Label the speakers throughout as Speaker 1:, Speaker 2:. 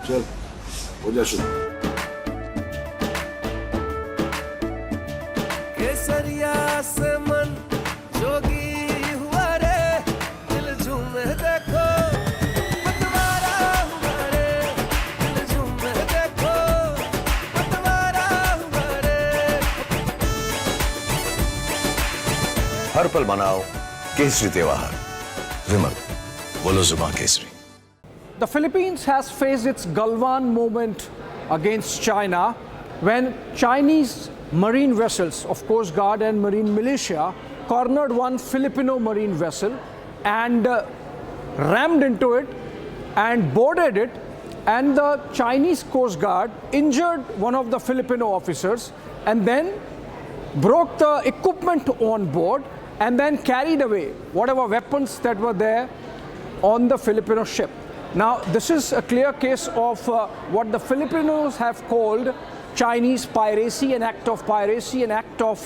Speaker 1: चल हो जा शुरू।
Speaker 2: केसरिया से मन जोगी हुआ रे, दिल झूमे देखो पतवारा हुआ रे, दिल झूमे देखो पतवारा हुआ रे।
Speaker 3: हर पल मनाओ केसरी त्योहार। विमल, बोलो जुबान Kesari.
Speaker 4: The Philippines has faced its Galwan moment against China when Chinese marine vessels of Coast Guard and Marine Militia cornered one Filipino marine vessel and rammed into it and boarded it, and the Chinese Coast Guard injured one of the Filipino officers and then broke the equipment on board and then carried away whatever weapons that were there on the Filipino ship. Now, this is a clear case of what the Filipinos have called Chinese piracy, an act of piracy, an act of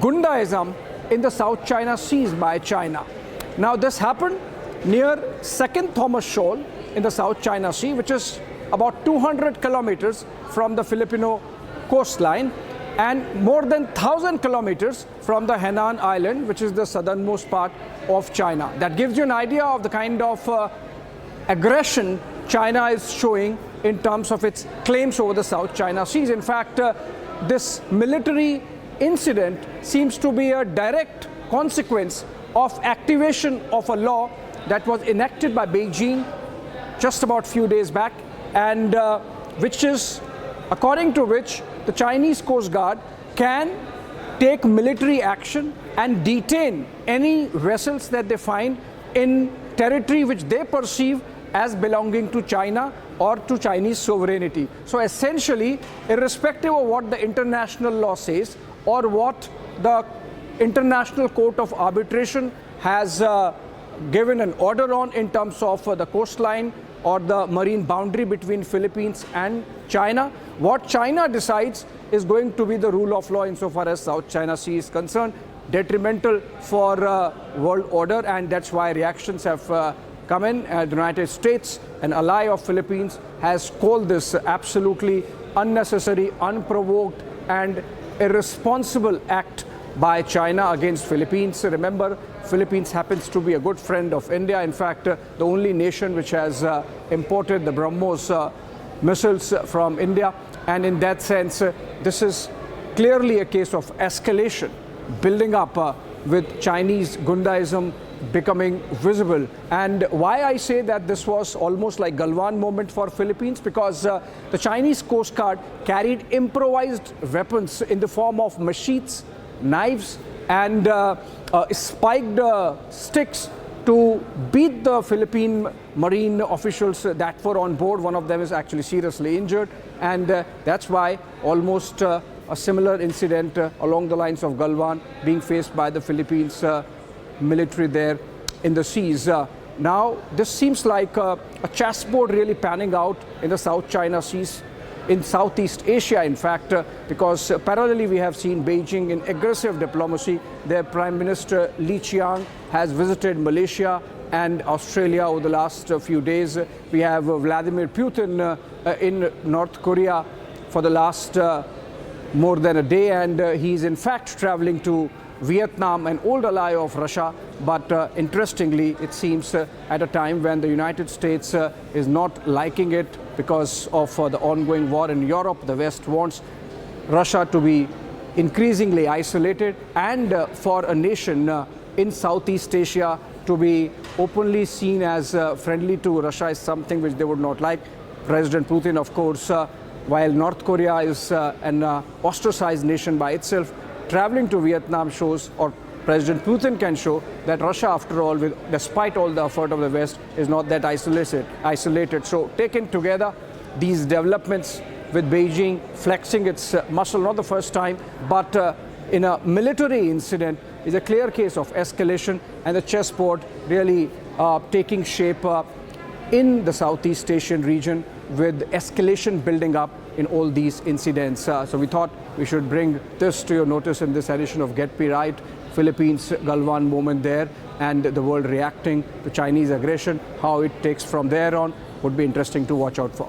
Speaker 4: Gundaism in the South China Seas by China. Now, this happened near Second Thomas Shoal in the South China Sea, which is about 200 kilometers from the Filipino coastline and more than 1,000 kilometers from the Hainan Island, which is the southernmost part of China. That gives you an idea of the kind of aggression China is showing in terms of its claims over the South China Seas. In fact, this military incident seems to be a direct consequence of activation of a law that was enacted by Beijing just about a few days back, and which is, according to which, the Chinese Coast Guard can take military action and detain any vessels that they find in territory which they perceive as belonging to China or to Chinese sovereignty. So essentially, irrespective of what the international law says or what the International Court of Arbitration has given an order on in terms of the coastline or the marine boundary between Philippines and China, what China decides is going to be the rule of law insofar as South China Sea is concerned, detrimental for world order, and that's why reactions have come in. The United States, an ally of Philippines, has called this absolutely unnecessary, unprovoked and irresponsible act by China against Philippines. Remember, Philippines happens to be a good friend of India. In fact, the only nation which has imported the BrahMos missiles from India. And in that sense, this is clearly a case of escalation, building up with Chinese Gundaism becoming visible. And why I say that this was almost like Galwan moment for Philippines, because the Chinese Coast Guard carried improvised weapons in the form of machetes, knives and spiked sticks to beat the Philippine marine officials that were on board. One of them is actually seriously injured, and that's why almost a similar incident along the lines of Galwan being faced by the Philippines military there in the seas. Now, this seems like a chessboard really panning out in the South China Seas, in Southeast Asia, in fact, because parallelly we have seen Beijing in aggressive diplomacy. Their Prime Minister Li Qiang has visited Malaysia and Australia over the last few days. We have Vladimir Putin in North Korea for the last more than a day, and he's in fact traveling to Vietnam, an old ally of Russia, but interestingly, it seems at a time when the United States is not liking it because of the ongoing war in Europe. The West wants Russia to be increasingly isolated, and for a nation in Southeast Asia to be openly seen as friendly to Russia is something which they would not like. President Putin, of course, while North Korea is an ostracized nation by itself, traveling to Vietnam shows, or President Putin can show, that Russia, after all, despite all the effort of the West, is not that isolated. So taken together, these developments with Beijing flexing its muscle, not the first time, but in a military incident, is a clear case of escalation, and the chessboard really taking shape in the Southeast Asian region, with escalation building up in all these incidents. So we thought we should bring this to your notice in this edition of Get Me Right. Philippines Galwan moment there, and the world reacting to Chinese aggression, how it takes from there on. would be interesting to watch out for.